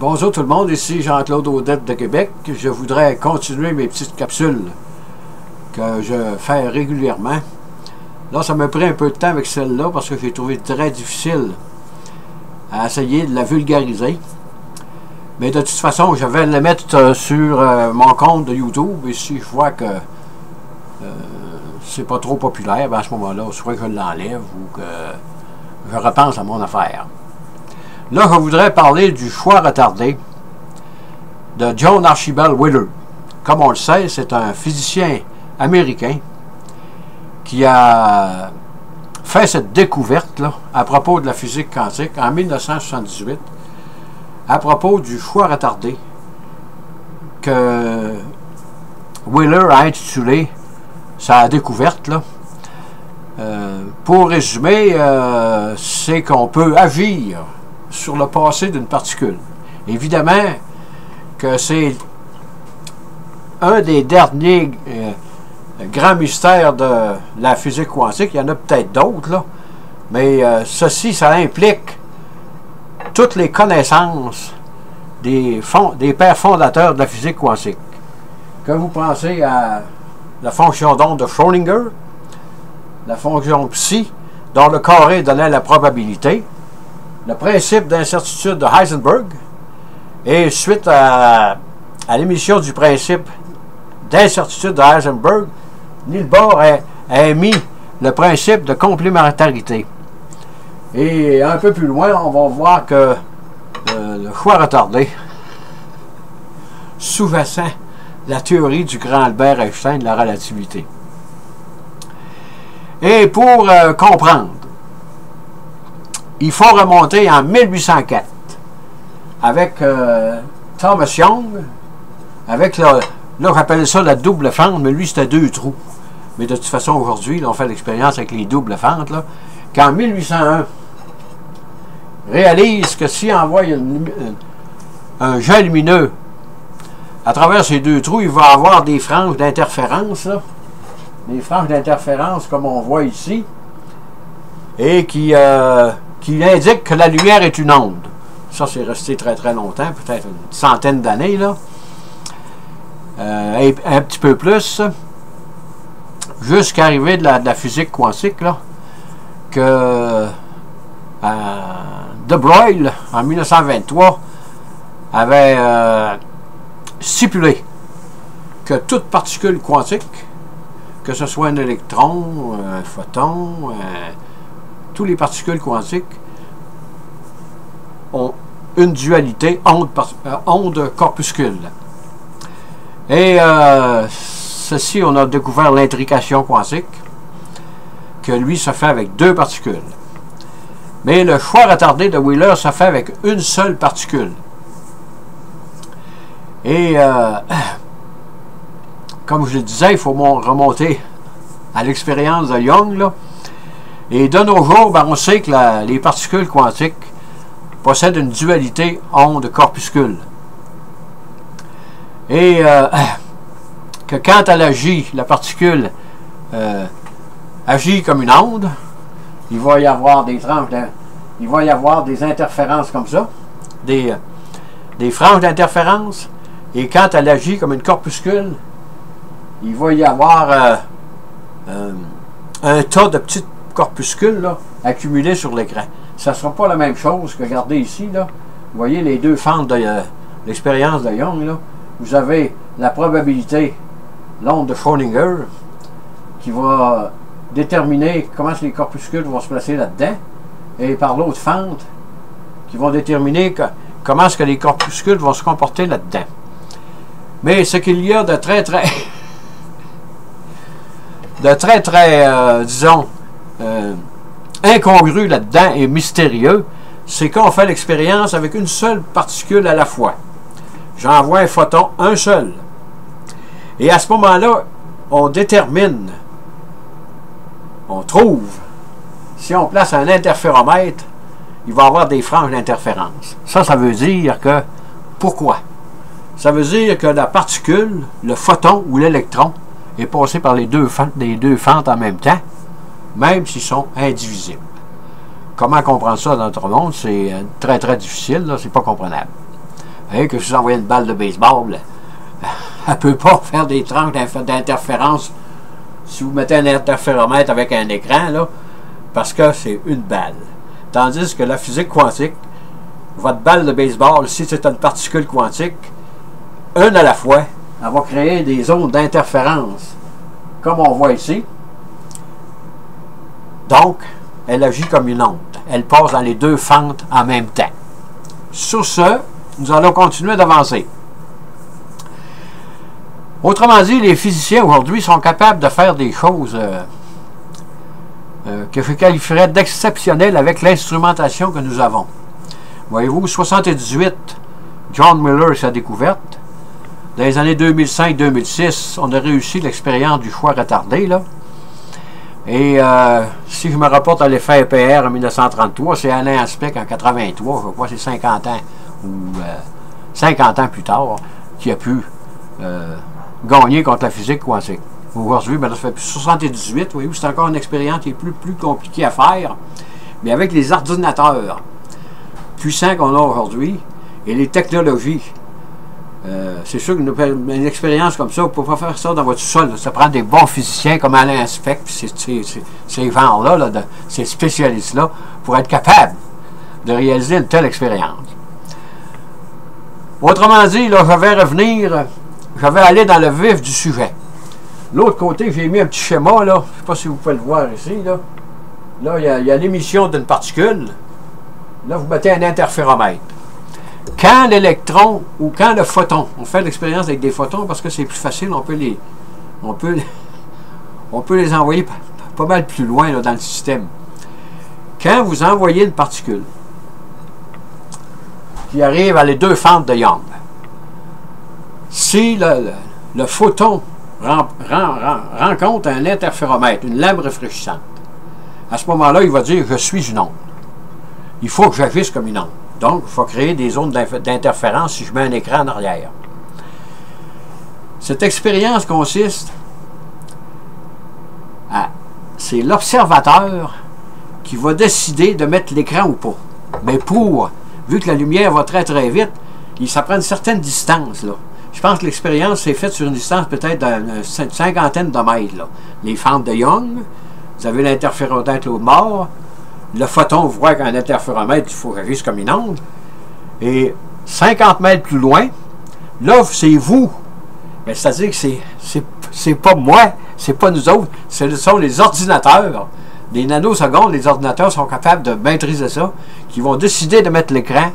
Bonjour tout le monde, ici Jean-Claude Audette de Québec. Je voudrais continuer mes petites capsules que je fais régulièrement. Là, ça m'a pris un peu de temps avec celle-là parce que j'ai trouvé très difficile à essayer de la vulgariser. Mais de toute façon, je vais la mettre sur mon compte de YouTube et si je vois que c'est pas trop populaire, ben à ce moment-là, soit que je l'enlève ou que je repense à mon affaire. Là, je voudrais parler du choix retardé de John Archibald Wheeler. Comme on le sait, c'est un physicien américain qui a fait cette découverte-là à propos de la physique quantique en 1978, à propos du choix retardé que Wheeler a intitulé sa découverte. Là. Pour résumer, c'est qu'on peut agir sur le passé d'une particule. Évidemment que c'est un des derniers grands mystères de la physique quantique. Il y en a peut-être d'autres, là, mais ceci, ça implique toutes les connaissances des pères fondateurs de la physique quantique. Que vous pensez à la fonction d'onde de Schrödinger, la fonction psi, dont le carré donnait la probabilité, le principe d'incertitude de Heisenberg, et suite à l'émission du principe d'incertitude de Heisenberg, Niels Bohr a émis le principe de complémentarité. Et un peu plus loin, on va voir que le choix retardé sous-jacent la théorie du grand Albert Einstein de la relativité. Et pour comprendre, il faut remonter en 1804 avec Thomas Young, avec là j'appelle ça la double fente, mais lui c'était 2 trous. Mais de toute façon aujourd'hui, on fait l'expérience avec les doubles fentes, là, qu'en 1801, réalise que si on envoie un jet lumineux à travers ces 2 trous, il va avoir des franges d'interférence, des franges d'interférence comme on voit ici, et qui indique que la lumière est une onde. Ça, c'est resté très très longtemps, peut-être une centaine d'années, là. Et un petit peu plus, jusqu'à l'arrivée de la physique quantique, là, que de Broglie, en 1923, avait stipulé que toute particule quantique, que ce soit un électron, un photon, toutes les particules quantiques ont une dualité onde-corpuscule. Et ceci, on a découvert l'intrication quantique, que lui se fait avec 2 particules. Mais le choix retardé de Wheeler se fait avec une seule particule. Et comme je le disais, il faut remonter à l'expérience de Young, là. Et de nos jours, ben, on sait que les particules quantiques possèdent une dualité onde-corpuscule. Et que quand elle agit, la particule agit comme une onde, il va y avoir des tranches, il va y avoir des interférences comme ça, des franges d'interférence, et quand elle agit comme une corpuscule, il va y avoir un tas de petites corpuscules là, accumulés sur l'écran. Ça ne sera pas la même chose que regardez ici. Là. Vous voyez les 2 fentes de l'expérience de Young. Là. Vous avez la probabilité, l'onde de Schrödinger, qui va déterminer comment les corpuscules vont se placer là-dedans, et par l'autre fente, qui vont déterminer comment est-ce que les corpuscules vont se comporter là-dedans. Mais ce qu'il y a de très, disons, incongru là-dedans et mystérieux, c'est qu'on fait l'expérience avec une seule particule à la fois. J'envoie un photon, un seul. Et à ce moment-là, on détermine, on trouve, si on place un interféromètre, il va y avoir des franges d'interférence. Ça veut dire que, pourquoi? Ça veut dire que la particule, le photon ou l'électron, est passé par les 2 fentes en même temps, même s'ils sont indivisibles. Comment comprendre ça dans notre monde? C'est très très difficile, c'est pas comprenable. Hein, que je vous envoie une balle de baseball, elle ne peut pas faire des tranches d'interférence si vous mettez un interféromètre avec un écran, là, parce que c'est une balle. Tandis que la physique quantique, votre balle de baseball, si c'est une particule quantique, une à la fois, elle va créer des zones d'interférence, comme on voit ici. Donc, elle agit comme une onde. Elle passe dans les deux fentes en même temps. Sur ce, nous allons continuer d'avancer. Autrement dit, les physiciens aujourd'hui sont capables de faire des choses que je qualifierais d'exceptionnelles avec l'instrumentation que nous avons. Voyez-vous, 78, John Miller sa découverte. Dans les années 2005-2006, on a réussi l'expérience du choix retardé, là. Et si je me rapporte à l'effet EPR en 1933, c'est Alain Aspect en 83, je crois que c'est 50 ans, ou 50 ans plus tard, qui a pu gagner contre la physique quantique. Aujourd'hui, ben, ça fait 78, voyez-vous, c'est encore une expérience qui est plus compliquée à faire, mais avec les ordinateurs puissants qu'on a aujourd'hui et les technologies, c'est sûr qu'une expérience comme ça, vous ne pouvez pas faire ça dans votre sol. Ça prend des bons physiciens comme Alain Aspect, ces gens-là, là, ces spécialistes-là, pour être capables de réaliser une telle expérience. Autrement dit, là, je vais aller dans le vif du sujet. L'autre côté, j'ai mis un petit schéma, là. Je ne sais pas si vous pouvez le voir ici, là. Là, il y a l'émission d'une particule. Là, vous mettez un interféromètre. Quand l'électron ou quand le photon, on fait l'expérience avec des photons parce que c'est plus facile, on peut les envoyer pas mal plus loin là, dans le système. Quand vous envoyez une particule qui arrive à les deux fentes de Young, si le photon rencontre un interféromètre, une lame réfléchissante, à ce moment-là, il va dire « je suis une onde ». Il faut que j'agisse comme une onde. Donc, il faut créer des zones d'interférence si je mets un écran en arrière. Cette expérience consiste à... C'est l'observateur qui va décider de mettre l'écran ou pas. Mais vu que la lumière va très très vite, ça prend une certaine distance, là. Je pense que l'expérience s'est faite sur une distance peut-être d'une cinquantaine de mètres, là. Les fentes de Young, vous avez l'interféromètre l'autre mort, le photon voit qu'un interféromètre, il faut réagir comme une onde. Et 50 mètres plus loin, là, c'est vous. Mais c'est-à-dire que c'est pas moi, c'est pas nous autres, ce sont les ordinateurs. Les nanosecondes, les ordinateurs sont capables de maîtriser ça, qui vont décider de mettre l'écran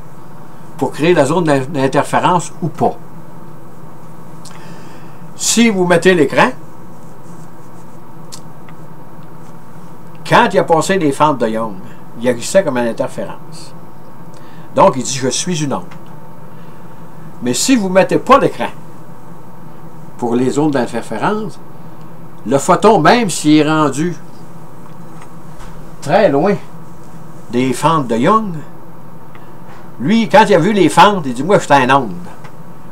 pour créer la zone d'interférence ou pas. Si vous mettez l'écran, quand il a passé les fentes de Young, il agissait comme une interférence. Donc, il dit « je suis une onde ». Mais si vous ne mettez pas l'écran pour les zones d'interférence, le photon, même s'il est rendu très loin des fentes de Young, lui, quand il a vu les fentes, il dit « moi, je suis un onde ».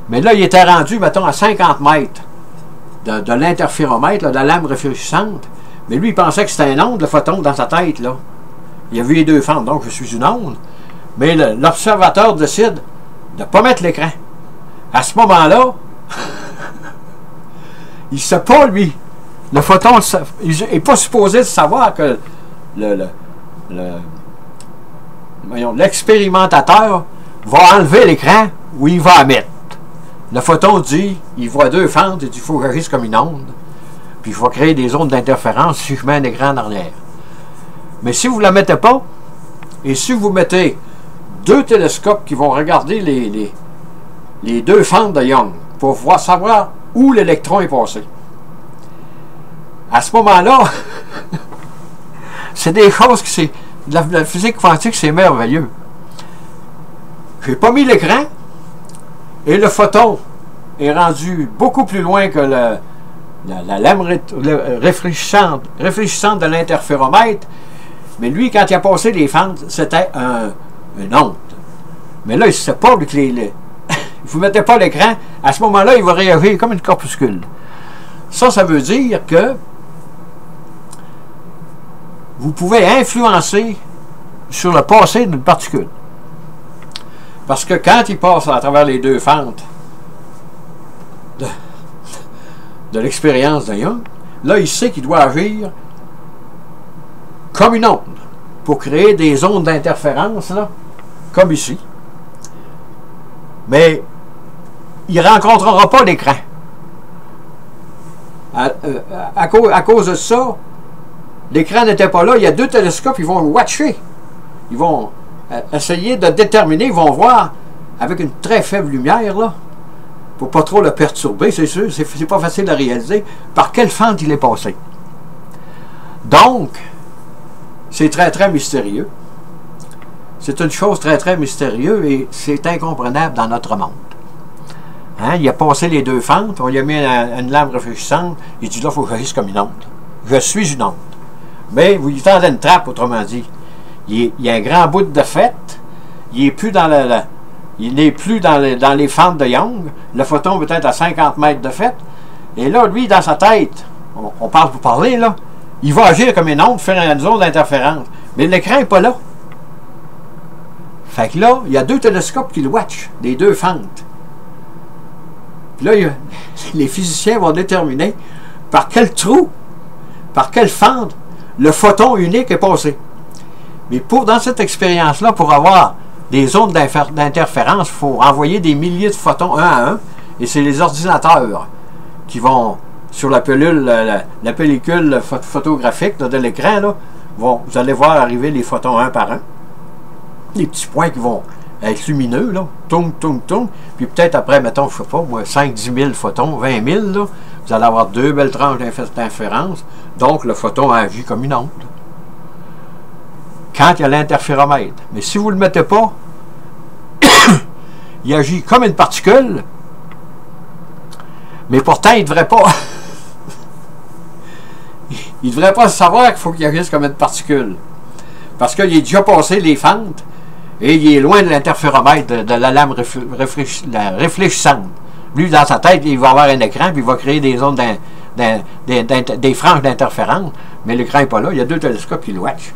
Mais là, il était rendu, mettons, à 50 mètres de l'interféromètre, de la lame réfléchissante. Mais lui, il pensait que c'était un onde, le photon, dans sa tête, là. Il a vu les deux fentes, donc je suis une onde. Mais l'observateur décide de ne pas mettre l'écran. À ce moment-là, il ne sait pas, lui. Le photon, il n'est pas supposé de savoir que l'expérimentateur va enlever l'écran ou il va en mettre. Le photon dit, il voit deux fentes, il dit, il faut que j'agisse comme une onde. Puis il va créer des zones d'interférence si je mets un écran en arrière. Mais si vous ne la mettez pas, et si vous mettez deux télescopes qui vont regarder les deux fentes de Young pour savoir où l'électron est passé, à ce moment-là, c'est des choses que c'est... La physique quantique, c'est merveilleux. J'ai pas mis l'écran, et le photon est rendu beaucoup plus loin que la lame réfléchissante de l'interféromètre. Mais lui, quand il a passé les fentes, c'était une onde. Mais là, il ne sait pas que vous ne mettez pas l'écran, à ce moment-là, il va réagir comme une corpuscule. Ça veut dire que vous pouvez influencer sur le passé d'une particule. Parce que quand il passe à travers les deux fentes de l'expérience de Young, là, il sait qu'il doit agir comme une onde pour créer des ondes d'interférence, là, comme ici. Mais il ne rencontrera pas l'écran. À cause de ça, l'écran n'était pas là. Il y a deux télescopes, ils vont watcher. Ils vont essayer de déterminer, ils vont voir avec une très faible lumière, là, pour pas trop le perturber, c'est sûr, c'est pas facile à réaliser, par quelle fente il est passé. Donc, c'est très, très mystérieux. C'est une chose très, très mystérieuse et c'est incomprenable dans notre monde. Hein? Il a passé les deux fentes, on lui a mis une lampe réfléchissante, il dit là, il faut que j'agisse comme une onde. Je suis une onde. Mais vous lui tendez une trappe, autrement dit. Il y a un grand bout de fait, il n'est plus dans dans les fentes de Young, le photon peut être à 50 mètres de fait, et là, lui, dans sa tête, on parle pour parler, là, il va agir comme une onde, faire une zone d'interférence. Mais l'écran n'est pas là. Fait que là, il y a deux télescopes qui le watchent, les deux fentes. Puis là, les physiciens vont déterminer par quel trou, par quelle fente, le photon unique est passé. Mais dans cette expérience-là, pour avoir des zones d'interférence, il faut envoyer des milliers de photons un à un, et c'est les ordinateurs qui vont, sur la pellicule, la pellicule photographique de l'écran, là, vous allez voir arriver les photons un par un. Les petits points qui vont être lumineux, là, toum, toum, toum, puis peut-être après, mettons, je ne sais pas, 5-10 000 photons, 20 000, là, vous allez avoir deux belles tranches d'interférence, donc le photon agit comme une onde. Quand il y a l'interféromètre. Mais si vous ne le mettez pas, il agit comme une particule, mais pourtant, il ne devrait pas. Il ne devrait pas savoir qu'il faut qu'il agisse comme une particule. Parce qu'il est déjà passé les fentes et il est loin de l'interféromètre, de la lame réfléchissante. Lui, dans sa tête, il va avoir un écran puis il va créer des ondes, des franges d'interférence, mais l'écran n'est pas là. Il y a deux télescopes qui le watchent.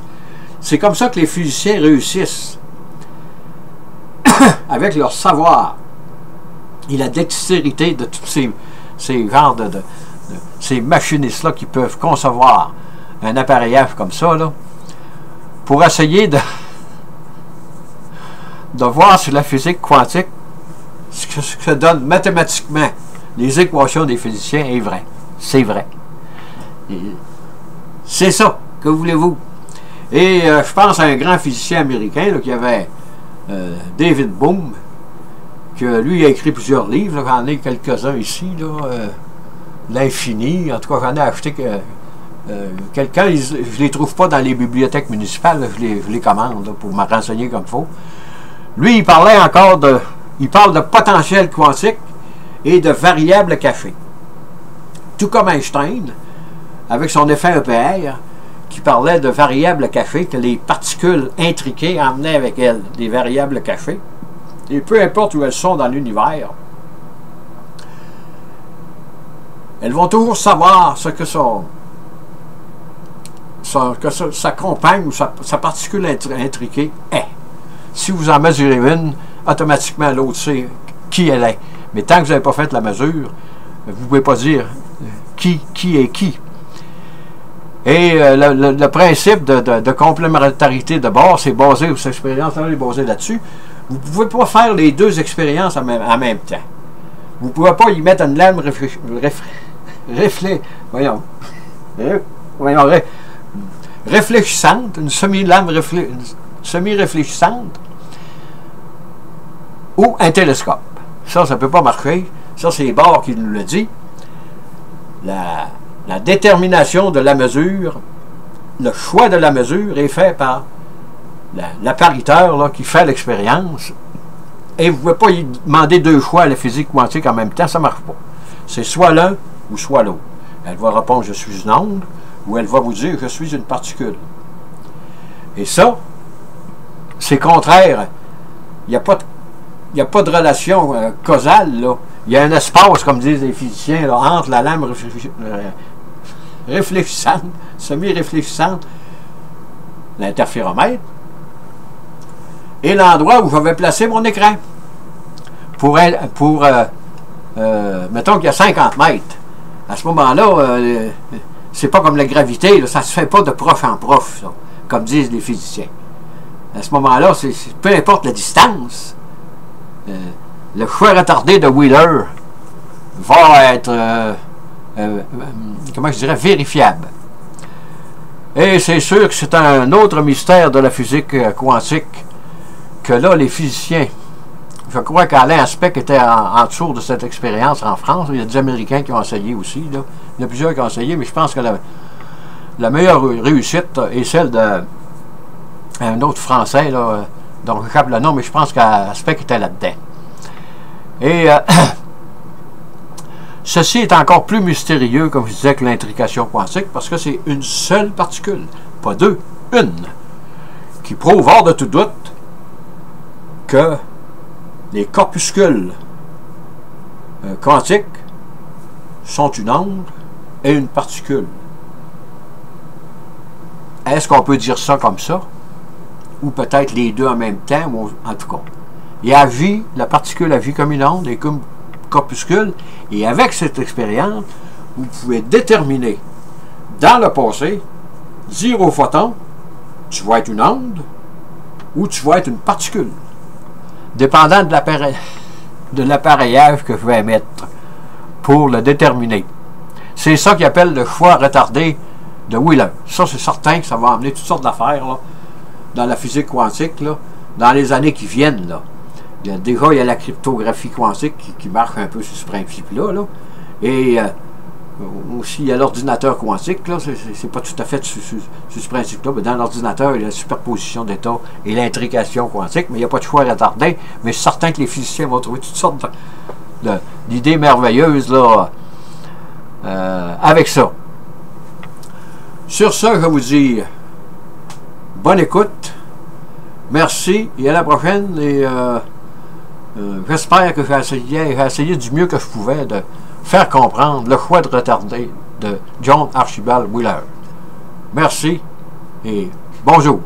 C'est comme ça que les physiciens réussissent, avec leur savoir et la dextérité de tous ces genres ces machinistes-là qui peuvent concevoir un appareillage comme ça, là, pour essayer de voir sur la physique quantique ce que donne mathématiquement les équations des physiciens est vrai. C'est vrai. C'est ça. Que voulez-vous? Et je pense à un grand physicien américain là, qui avait David Bohm, que lui a écrit plusieurs livres. J'en ai quelques-uns ici. L'infini. En tout cas, j'en ai acheté quelqu'un. Je ne les trouve pas dans les bibliothèques municipales. Là, je les commande là, pour me renseigner comme il faut. Lui, il parlait encore de... Il parle de potentiel quantique et de variables cachées. Tout comme Einstein, avec son effet EPR, qui parlait de variables cachées, que les particules intriquées emmenaient avec elles des variables cachées. Et peu importe où elles sont dans l'univers, elles vont toujours savoir ce que sa compagne ou sa particule intriquée est. Si vous en mesurez une, automatiquement l'autre sait qui elle est. Mais tant que vous n'avez pas fait la mesure, vous ne pouvez pas dire qui est qui. Et le principe de complémentarité de bord, c'est basé, cette expérience-là est basée là-dessus. Vous ne pouvez pas faire les deux expériences en même temps. Vous ne pouvez pas y mettre une lame réfléchissante, une semi-lame semi-réfléchissante, ou un télescope. Ça ne peut pas marcher. Ça, c'est Bohr qui nous le dit. La détermination de la mesure, le choix de la mesure est fait par l'appariteur là, qui fait l'expérience. Et vous ne pouvez pas y demander deux choix à la physique quantique en même temps, ça ne marche pas. C'est soit l'un ou soit l'autre. Elle va répondre « je suis une onde » ou elle va vous dire « je suis une particule ». Et ça, c'est contraire. Il n'y a pas de relation causale, là. Il y a un espace, comme disent les physiciens, là, entre la lame réfléchissante, semi-réfléchissante, l'interféromètre, et l'endroit où j'avais placé mon écran. Mettons qu'il y a 50 mètres. À ce moment-là, c'est pas comme la gravité, là, ça se fait pas de proche en proche, ça, comme disent les physiciens. À ce moment-là, peu importe la distance, le choix retardé de Wheeler va être, comment je dirais, vérifiable. Et c'est sûr que c'est un autre mystère de la physique quantique que là, les physiciens, je crois qu'Alain Aspect était en dessous de cette expérience en France. Il y a des Américains qui ont essayé aussi. Là. Il y en a plusieurs qui ont essayé, mais je pense que la meilleure réussite est celle d'un autre Français, là, dont je capte le nom, mais je pense qu'Aspect était là-dedans. Et ceci est encore plus mystérieux, comme je disais, que l'intrication quantique, parce que c'est une seule particule, pas deux, une, qui prouve hors de tout doute que les corpuscules quantiques sont une onde et une particule. Est-ce qu'on peut dire ça comme ça? Ou peut-être les deux en même temps, ou en tout cas. La particule agit comme une onde et comme corpuscule, et avec cette expérience, vous pouvez déterminer dans le passé, dire au photon, tu vas être une onde ou tu vas être une particule, dépendant de l'appareillage que je vais mettre pour le déterminer. C'est ça qu'ils appellent le choix retardé de Wheeler. Ça, c'est certain que ça va amener toutes sortes d'affaires dans la physique quantique, là, dans les années qui viennent. Là. Il y a la cryptographie quantique qui marche un peu sur ce principe-là. Là. Et aussi, il y a l'ordinateur quantique. C'est pas tout à fait sur ce principe-là. Mais dans l'ordinateur, il y a la superposition d'états et l'intrication quantique. Mais il n'y a pas de choix retardé. Mais je suis certain que les physiciens vont trouver toutes sortes d'idées merveilleuses là, avec ça. Sur ce, je vais vous dire bonne écoute. Merci et à la prochaine. Et j'espère que j'ai essayé du mieux que je pouvais de faire comprendre le choix de retardé de John Archibald Wheeler. Merci et bonjour.